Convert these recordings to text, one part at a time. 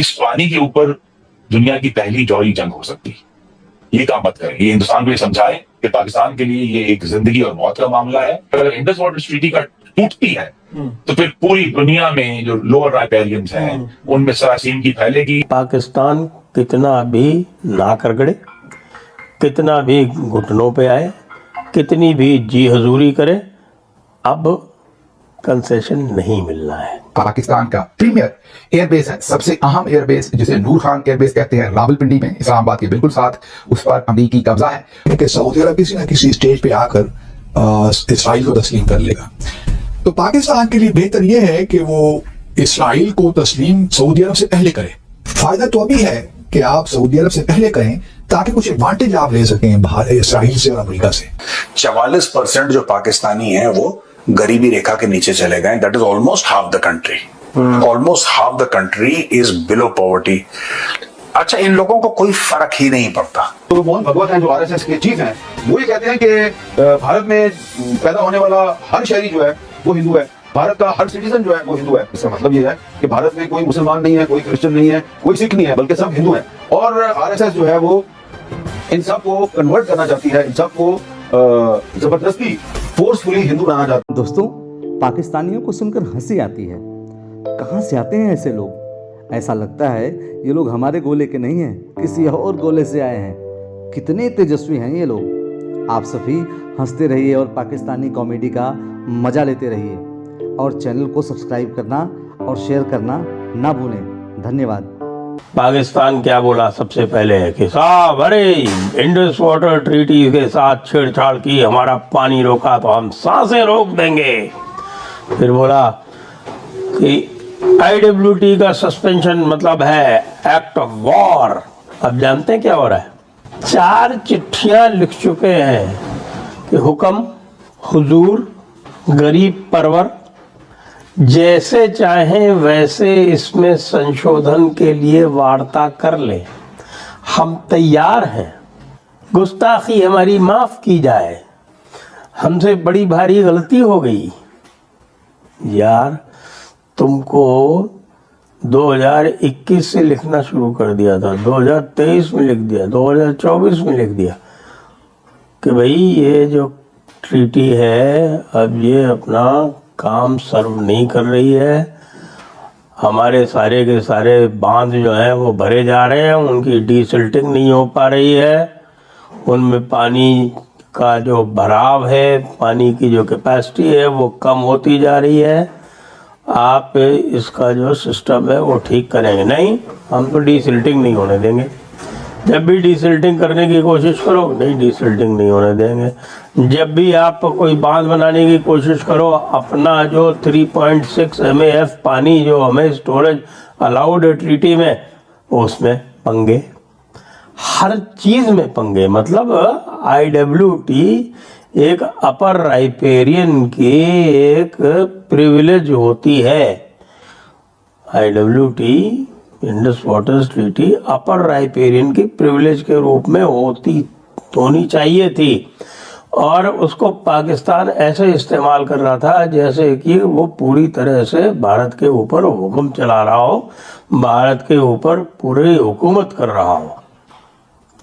इस पानी के ऊपर दुनिया की पहली जौहरी जंग हो सकती है। ये काम मत करें। ये हिंदुस्तान को ये समझाए कि पाकिस्तान के लिए ये एक जिंदगी और मौत का मामला है। अगर इंडस वाटर ट्रीटी का टूटती है तो फिर पूरी दुनिया में जो लोअर राइपेरियंस हैं उनमें सरासीन की फैलेगी। पाकिस्तान कितना भी ना करगड़े, कितना भी घुटनों पे आए, कितनी भी जी हजूरी करे, अब कंसेशन नहीं मिलना है। पाकिस्तान का प्रीमियर एयरबेस है, सबसे अहम एयरबेस जिसे नूर खान एयरबेस कहते हैं, रावलपिंडी में इस्लामाबाद के बिल्कुल साथ, उस पर अमरीकी कब्जा है कि सऊदी अरब किसी न किसी स्टेज पे आकर इसराइल को तस्लीम कर लेगा। तो पाकिस्तान के लिए बेहतर यह है कि वो इसराइल को तस्लीम सऊदी अरब से पहले करे। फायदा तो अभी है कि आप सऊदी अरब से पहले करें ताकि कुछ एडवांटेज आप ले सकें बाहर इसराइल से और अमेरिका से। 44% जो पाकिस्तानी हैं वो गरीबी रेखा के नीचे चले गए। That is almost half the country. Almost half the country is below poverty. अच्छा, इन लोगों को कोई फर्क ही नहीं पड़ता। तो मोहन भगवत हैं जो आरएसएस के चीफ हैं, वो ये कहते हैं कि भारत में पैदा होने वाला हर शहरी जो है वो हिंदू है, भारत का हर सिटीजन जो है वो हिंदू है। इसका मतलब ये है कि भारत में कोई मुसलमान नहीं है, कोई क्रिश्चियन नहीं है, कोई सिख नहीं है, बल्कि सब हिंदू हैं। और आरएसएस जो है वो इन सब को कन्वर्ट करना चाहती है, इन सब को जबरदस्ती फोर्सफुली हिंदू बनाना चाहती है। दोस्तों, पाकिस्तानियों को सुनकर हंसी आती है। कहाँ से आते हैं ऐसे लोग? ऐसा लगता है ये लोग हमारे गोले के नहीं हैं, किसी और गोले से आए हैं। कितने तेजस्वी हैं ये लोग। आप सभी हंसते रहिए और पाकिस्तानी कॉमेडी का मजा लेते रहिए, और चैनल को सब्सक्राइब करना और शेयर करना ना भूलें। धन्यवाद। पाकिस्तान क्या बोला सबसे पहले कि साहब, अरे इंडस वाटर ट्रीटी के साथ छेड़छाड़ की, हमारा पानी रोका तो हम सांसें रोक देंगे। फिर बोला कि IWT का सस्पेंशन मतलब है एक्ट ऑफ वॉर। अब जानते हैं क्या हो रहा है? 4 चिट्ठियां लिख चुके हैं कि हुक्म हुजूर गरीब परवर, जैसे चाहें वैसे इसमें संशोधन के लिए वार्ता कर ले, हम तैयार हैं। गुस्ताखी हमारी माफ की जाए, हमसे बड़ी भारी गलती हो गई। यार, तुमको 2021 से लिखना शुरू कर दिया था, 2023 में लिख दिया, 2024 में लिख दिया कि भाई ये जो ट्रीटी है अब ये अपना काम सर्व नहीं कर रही है। हमारे सारे के सारे बांध जो हैं वो भरे जा रहे हैं, उनकी डीसिल्टिंग नहीं हो पा रही है, उनमें पानी का जो भराव है, पानी की जो कैपेसिटी है वो कम होती जा रही है। आप इसका जो सिस्टम है वो ठीक करेंगे? नहीं, हम तो डीसिल्टिंग नहीं होने देंगे। जब भी डीसिल्टिंग करने की कोशिश करो, नहीं, डीसिल्टिंग नहीं होने देंगे। जब भी आप कोई बांध बनाने की कोशिश करो, अपना जो 3.6 MAF पानी जो हमें स्टोरेज अलाउड है ट्रीटी में, उसमें पंगे, हर चीज में पंगे। मतलब IWT एक अपर राइपेरियन की एक प्रिविलेज होती है। IWT Indus water treaty upper riparian की प्रिविलेज के रूप में होनी चाहिए थी, और उसको पाकिस्तान ऐसे इस्तेमाल कर रहा था जैसे कि वो पूरी तरह से भारत के ऊपर हुक्म चला रहा हो, भारत के ऊपर पूरी हुकूमत कर रहा हो।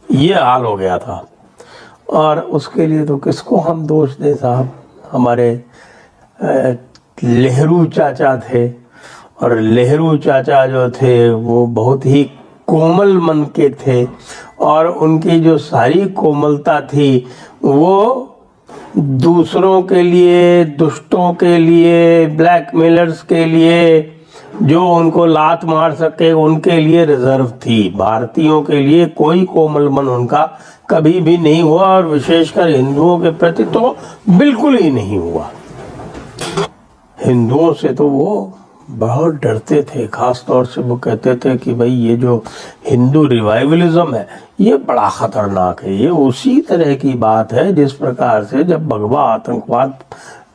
ये हाल हो गया था। और उसके लिए तो किसको हम दोष दें साहब? हमारे नेहरू चाचा थे, और नेहरू चाचा जो थे वो बहुत ही कोमल मन के थे, और उनकी जो सारी कोमलता थी वो दूसरों के लिए, दुष्टों के लिए, ब्लैकमेलर्स के लिए, जो उनको लात मार सके उनके लिए रिजर्व थी। भारतीयों के लिए कोई कोमल मन उनका कभी भी नहीं हुआ, और विशेषकर हिंदुओं के प्रति तो बिल्कुल ही नहीं हुआ। हिंदुओं से तो वो बहुत डरते थे। खास तौर से वो कहते थे कि भाई ये जो हिंदू रिवाइवलिज्म है ये बड़ा खतरनाक है। ये उसी तरह की बात है जिस प्रकार से जब भगवा आतंकवाद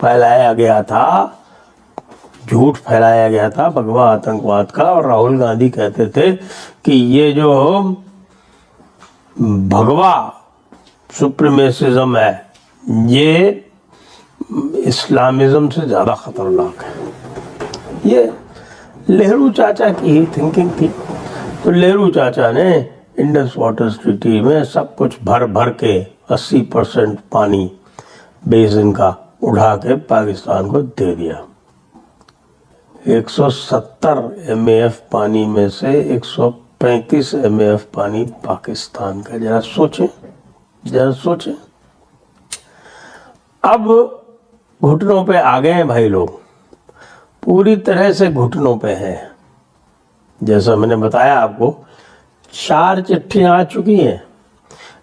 फैलाया गया था, झूठ फैलाया गया था भगवा आतंकवाद का, और राहुल गांधी कहते थे कि ये जो भगवा सुप्रीमेसिज्म है ये इस्लामिज्म से ज़्यादा खतरनाक है। ये नेहरू चाचा की ही थिंकिंग थी। तो नेहरू चाचा ने इंडस वाटर ट्रीटी में सब कुछ भर भर के 80% पानी बेसिन का उठा के पाकिस्तान को दे दिया। 170 MAF पानी में से 135 MAF पानी पाकिस्तान का। जरा सोचें। अब घुटनों पे आ गए हैं भाई लोग, पूरी तरह से घुटनों पे हैं। जैसा मैंने बताया आपको, 4 चिट्ठियां आ चुकी हैं,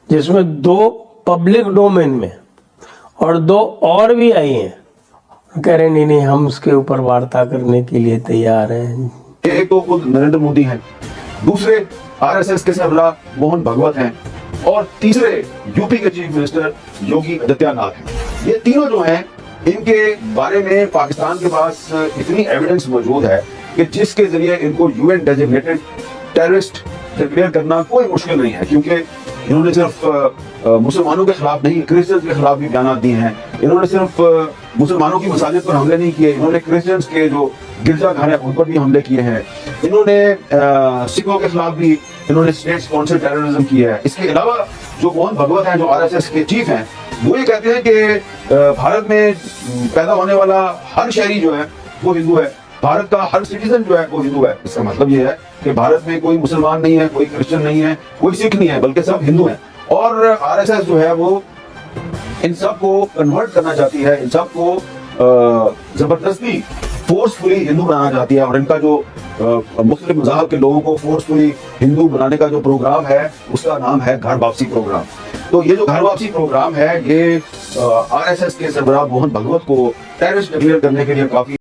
जिसमें 2 पब्लिक डोमेन में और 2 और भी आई हैं। कह रहे नहीं, हम उसके ऊपर वार्ता करने के लिए तैयार हैं। एक तो खुद नरेंद्र मोदी हैं, दूसरे आरएसएस के सरबराह मोहन भागवत हैं, और तीसरे यूपी के चीफ मिनिस्टर योगी आदित्यनाथ हैं। ये तीनों जो हैं, इनके बारे में पाकिस्तान के पास इतनी एविडेंस मौजूद है कि जिसके जरिए इनको यूएन डेजिग्नेटेड टेररिस्ट डिक्लेयर करना कोई मुश्किल नहीं है, क्योंकि इन्होंने सिर्फ मुसलमानों के खिलाफ नहीं, क्रिश्चियंस के खिलाफ भी बयान दिए हैं। इन्होंने सिर्फ मुसलमानों की मसाजिद पर हमले नहीं किए, इन्होंने क्रिश्चियंस के जो गिरजाघर है उन पर भी हमले किए हैं। इन्होंने सिखों के खिलाफ भी इन्होंने स्टेट स्पॉन्सर टेररिज्म किया है। इसके अलावा जो मोहन भागवत हैं, जो आरएसएस के चीफ हैं, वो ये कहते हैं कि भारत में पैदा होने वाला हर शहरी जो है वो हिंदू है, भारत का हर सिटीजन जो है वो हिंदू है। इसका मतलब ये है कि भारत में कोई मुसलमान नहीं है, कोई क्रिश्चियन नहीं है, कोई सिख नहीं है, बल्कि सब हिंदू हैं। और आरएसएस जो है वो इन सबको कन्वर्ट करना चाहती है, इन सबको जबरदस्ती फोर्सफुली हिंदू बनाना चाहती है। और इनका जो मुस्लिम मज़हब के लोगों को फोर्सफुली हिंदू बनाने का जो प्रोग्राम है, उसका नाम है घर वापसी प्रोग्राम। तो ये जो घर वापसी प्रोग्राम है, ये आरएसएस के सरबराह मोहन भागवत को टेररिस्ट डिक्लेयर करने के लिए काफी